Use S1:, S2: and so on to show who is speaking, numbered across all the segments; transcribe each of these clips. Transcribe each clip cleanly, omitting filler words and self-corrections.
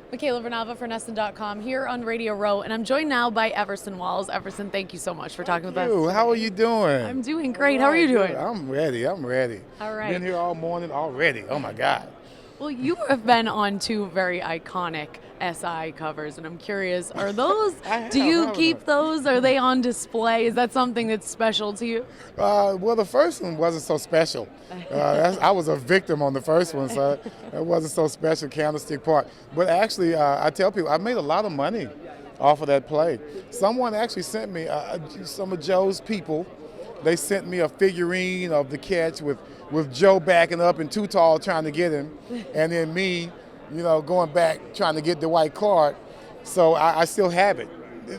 S1: Michaela Vernava for Nesson.com here on Radio Row, and I'm joined now by Everson Walls. Everson, thank you so much for talking with us today.
S2: How are you doing?
S1: I'm doing great. How are you doing?
S2: Good. I'm ready.
S1: All right.
S2: Been here all morning already. Oh my God.
S1: Well, you have been on two very iconic SI covers, and I'm curious, are those, do you keep those? Are they on display? Is that something that's special to you?
S2: Well, the first one wasn't so special. I was a victim on the first one, so it wasn't so special, Candlestick Park. But actually, I tell people, I made a lot of money off of that play. Someone actually sent me, some of Joe's people, they sent me a figurine of the catch with Joe backing up and Too Tall trying to get him, and then me, going back trying to get the white card. So I still have it.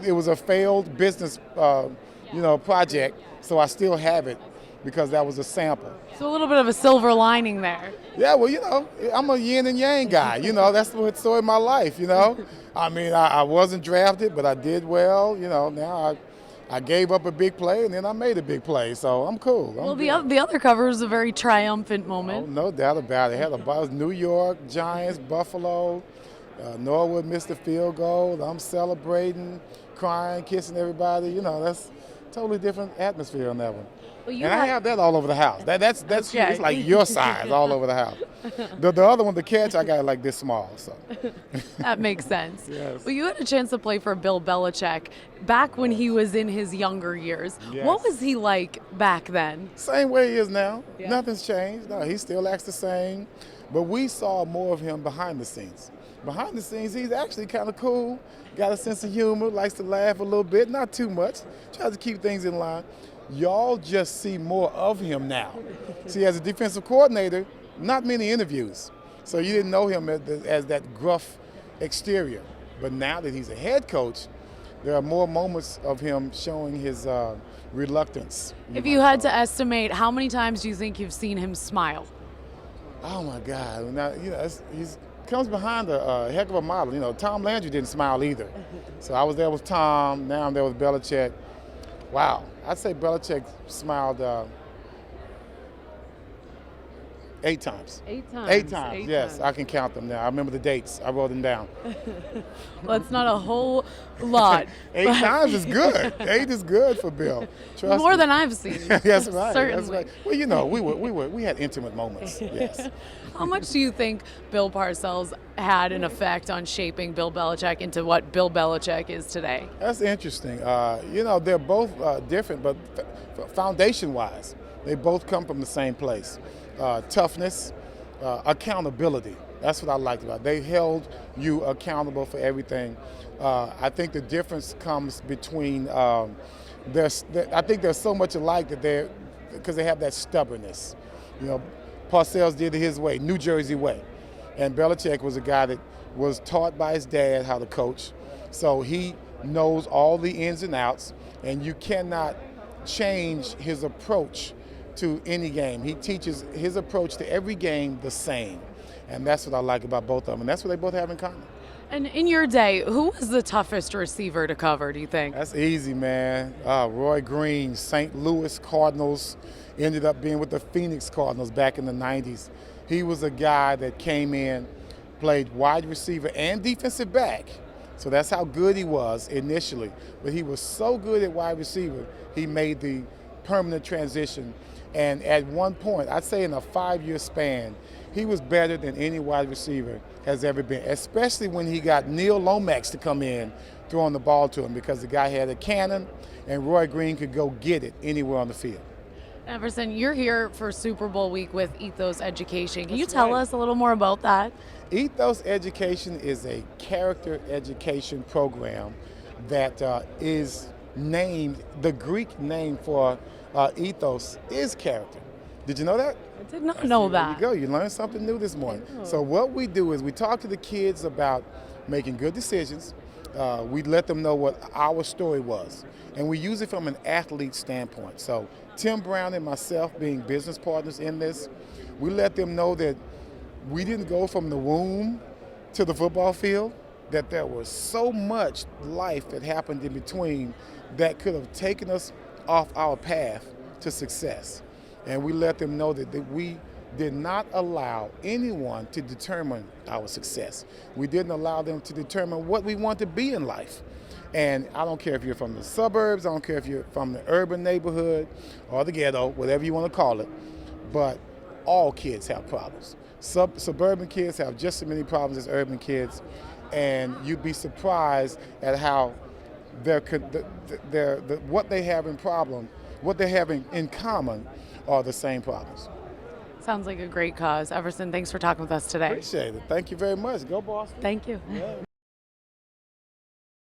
S2: It was a failed business, project, so I still have it because that was a sample.
S1: So a little bit of a silver lining there.
S2: Yeah, well, I'm a yin and yang guy. That's what's so in my life. I mean, I wasn't drafted, but I did well. Now I gave up a big play, and then I made a big play, so I'm cool.
S1: Well, the other cover was a very triumphant moment.
S2: Oh, no doubt about it. It was New York, Giants, Buffalo, Norwood missed the field goal. I'm celebrating, crying, kissing everybody. That's a totally different atmosphere on that one.
S1: Well,
S2: I have that all over the house. That's
S1: okay.
S2: It's like your size all over the house. The other one, the catch, I got it like this small. So
S1: that makes sense.
S2: Yes.
S1: Well, you had a chance to play for Bill Belichick back when he was in his younger years.
S2: Yes.
S1: What was he like back then?
S2: Same way he is now.
S1: Yeah.
S2: Nothing's changed. No, he still acts the same. But we saw more of him behind the scenes. Behind the scenes, he's actually kind of cool. Got a sense of humor, likes to laugh a little bit, not too much. Tries to keep things in line. Y'all just see more of him now. See, as a defensive coordinator, not many interviews. So you didn't know him as that gruff exterior. But now that he's a head coach, there are more moments of him showing his reluctance.
S1: If you had to estimate, how many times do you think you've seen him smile?
S2: Oh my God! Now he's comes behind a heck of a model. Tom Landry didn't smile either. So I was there with Tom. Now I'm there with Belichick. Wow, I'd say Belichick smiled 8 times.
S1: 8 times.
S2: 8 times.
S1: 8
S2: Yes,
S1: times.
S2: I can count them now. I remember the dates. I wrote them down.
S1: Well, it's not a whole lot.
S2: 8 times is good. 8 is good for Bill. Trust
S1: More
S2: me.
S1: than I've seen.
S2: That's right.
S1: Certainly.
S2: That's right. Well, we had intimate moments. Yes.
S1: How much do you think Bill Parcells had an effect on shaping Bill Belichick into what Bill Belichick is today?
S2: That's interesting. They're both different, but foundation-wise, they both come from the same place. Toughness, accountability. That's what I liked about it. They held you accountable for everything. I think the difference comes between, I think they're so much alike that because they have that stubbornness. Parcells did it his way, New Jersey way. And Belichick was a guy that was taught by his dad how to coach. So he knows all the ins and outs, and you cannot change his approach to any game. He teaches his approach to every game the same. And that's what I like about both of them. And that's what they both have in common.
S1: And in your day, who was the toughest receiver to cover, do you think?
S2: That's easy, man. Roy Green, St. Louis Cardinals, ended up being with the Phoenix Cardinals back in the 90s. He was a guy that came in, played wide receiver and defensive back. So that's how good he was initially. But he was so good at wide receiver, he made the permanent transition. And at one point, I'd say in a 5-year span, he was better than any wide receiver has ever been, especially when he got Neil Lomax to come in throwing the ball to him, because the guy had a cannon and Roy Green could go get it anywhere on the field.
S1: Everson, you're here for Super Bowl week with Ethos Education. Can you
S2: That's
S1: tell
S2: right.
S1: us a little more about that?
S2: Ethos Education is a character education program that is named, the Greek name for ethos is character. Did you know that?
S1: I did not know that.
S2: There you go. You learned something new this morning. So what we do is we talk to the kids about making good decisions. We let them know what our story was. And we use it from an athlete standpoint. So Tim Brown and myself being business partners in this, we let them know that we didn't go from the womb to the football field, that there was so much life that happened in between that could have taken us off our path to success. And we let them know that we did not allow anyone to determine our success. We didn't allow them to determine what we want to be in life. And I don't care if you're from the suburbs, I don't care if you're from the urban neighborhood or the ghetto, whatever you want to call it, but all kids have problems. Suburban kids have just as many problems as urban kids, and you'd be surprised at how what they have in common are the same problems.
S1: Sounds like a great cause. Everson, thanks for talking with us today.
S2: Appreciate it. Thank you very much. Go Boston.
S1: Thank you.
S2: Yeah.